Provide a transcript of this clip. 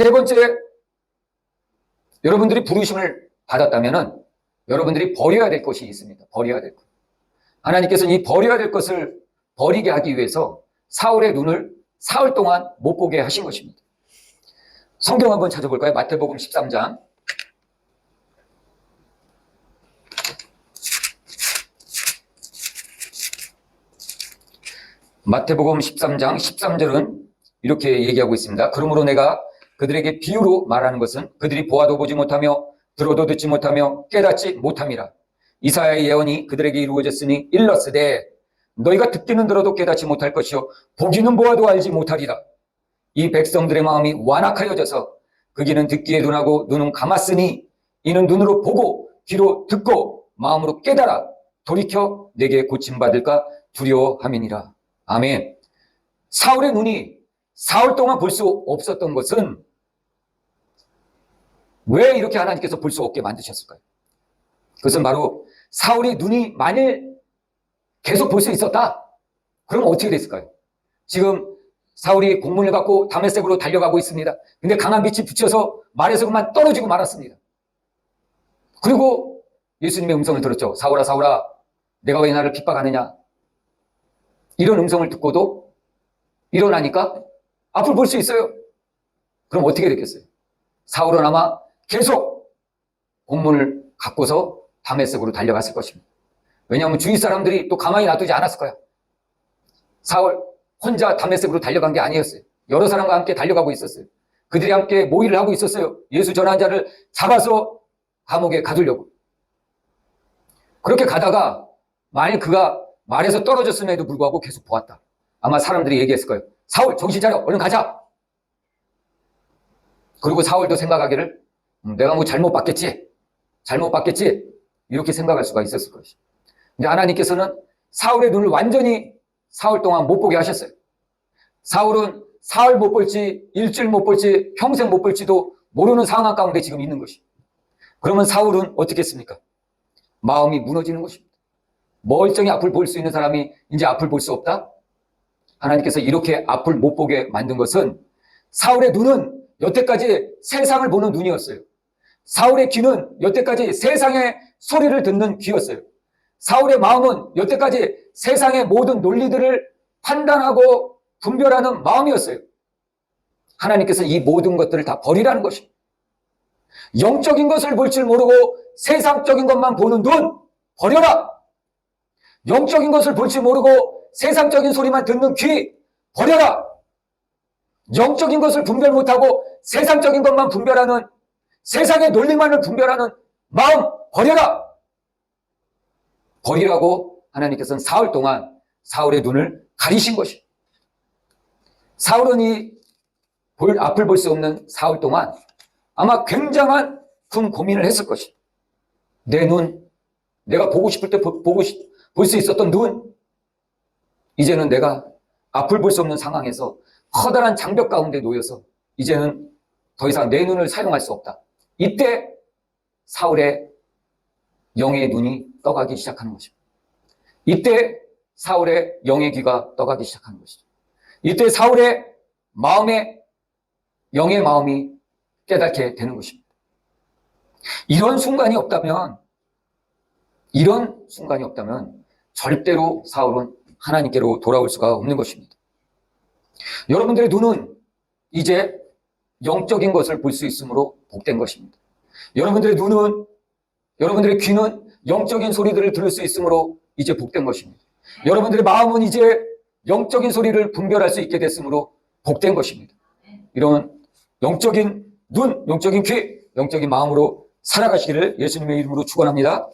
세 번째, 여러분들이 부르심을 받았다면 여러분들이 버려야 될 것이 있습니다. 버려야 될 것. 하나님께서는 이 버려야 될 것을 버리게 하기 위해서 사울의 눈을 사흘 동안 못 보게 하신 것입니다. 성경 한번 찾아볼까요? 마태복음 13장. 마태복음 13장 13절은 이렇게 얘기하고 있습니다. 그러므로 내가 그들에게 비유로 말하는 것은 그들이 보아도 보지 못하며 들어도 듣지 못하며 깨닫지 못함이라. 이사야의 예언이 그들에게 이루어졌으니 일렀으되 너희가 듣기는 들어도 깨닫지 못할 것이요 보기는 보아도 알지 못하리라. 이 백성들의 마음이 완악하여져서 그 귀는 듣기에 둔하고 눈은 감았으니 이는 눈으로 보고 귀로 듣고 마음으로 깨달아 돌이켜 내게 고침받을까 두려워함이니라. 아멘. 사울의 눈이 사흘 동안 볼 수 없었던 것은 왜 이렇게 하나님께서 볼 수 없게 만드셨을까요? 그것은 바로 사울의 눈이 만일 계속 볼 수 있었다? 그럼 어떻게 됐을까요? 지금 사울이 공문을 받고 다메섹으로 달려가고 있습니다. 근데 강한 빛이 비쳐서 말에서 그만 떨어지고 말았습니다. 그리고 예수님의 음성을 들었죠. 사울아, 사울아, 내가 왜 나를 핍박하느냐? 이런 음성을 듣고도 일어나니까 앞을 볼 수 있어요. 그럼 어떻게 됐겠어요? 사울은 아마 계속 공문을 갖고서 다메섹으로 달려갔을 것입니다. 왜냐하면 주위 사람들이 또 가만히 놔두지 않았을 거야. 사울 혼자 다메섹으로 달려간 게 아니었어요. 여러 사람과 함께 달려가고 있었어요. 그들이 함께 모의를 하고 있었어요. 예수 전한 자를 잡아서 감옥에 가두려고. 그렇게 가다가 만일 그가 말에서 떨어졌음에도 불구하고 계속 보았다. 아마 사람들이 얘기했을 거예요. 사울 정신 차려, 얼른 가자. 그리고 사울도 생각하기를 내가 뭐 잘못 봤겠지 이렇게 생각할 수가 있었을 것이죠. 근데 하나님께서는 사울의 눈을 완전히 사흘 동안 못 보게 하셨어요. 사울은 사흘 못 볼지 일주일 못 볼지 평생 못 볼지도 모르는 상황 가운데 지금 있는 것이죠. 그러면 사울은 어떻게 했습니까? 마음이 무너지는 것입니다. 멀쩡히 앞을 볼 수 있는 사람이 이제 앞을 볼 수 없다? 하나님께서 이렇게 앞을 못 보게 만든 것은 사울의 눈은 여태까지 세상을 보는 눈이었어요. 사울의 귀는 여태까지 세상의 소리를 듣는 귀였어요. 사울의 마음은 여태까지 세상의 모든 논리들을 판단하고 분별하는 마음이었어요. 하나님께서 이 모든 것들을 다 버리라는 것입니다. 영적인 것을 볼 줄 모르고 세상적인 것만 보는 눈 버려라. 영적인 것을 볼 줄 모르고 세상적인 소리만 듣는 귀 버려라. 영적인 것을 분별 못하고 세상적인 것만 분별하는 세상의 논리만을 분별하는 마음 버려라. 버리라고 하나님께서는 사흘 동안 사울의 눈을 가리신 것입니다. 사울은 이 앞을 볼 수 없는 사흘 동안 아마 굉장한 큰 고민을 했을 것입니다. 내 눈, 내가 보고 싶을 때 볼 수 있었던 눈, 이제는 내가 앞을 볼 수 없는 상황에서 커다란 장벽 가운데 놓여서 이제는 더 이상 내 눈을 사용할 수 없다. 이때 사울의 영의 눈이 떠가기 시작하는 것입니다. 이때 사울의 영의 귀가 떠가기 시작하는 것이죠. 이때 사울의 마음에 영의 마음이 깨닫게 되는 것입니다. 이런 순간이 없다면 절대로 사울은 하나님께로 돌아올 수가 없는 것입니다. 여러분들의 눈은 이제 영적인 것을 볼 수 있으므로 복된 것입니다. 여러분들의 눈은, 여러분들의 귀는 영적인 소리들을 들을 수 있으므로 이제 복된 것입니다. 여러분들의 마음은 이제 영적인 소리를 분별할 수 있게 됐으므로 복된 것입니다. 이런 영적인 눈, 영적인 귀, 영적인 마음으로 살아가시기를 예수님의 이름으로 축원합니다.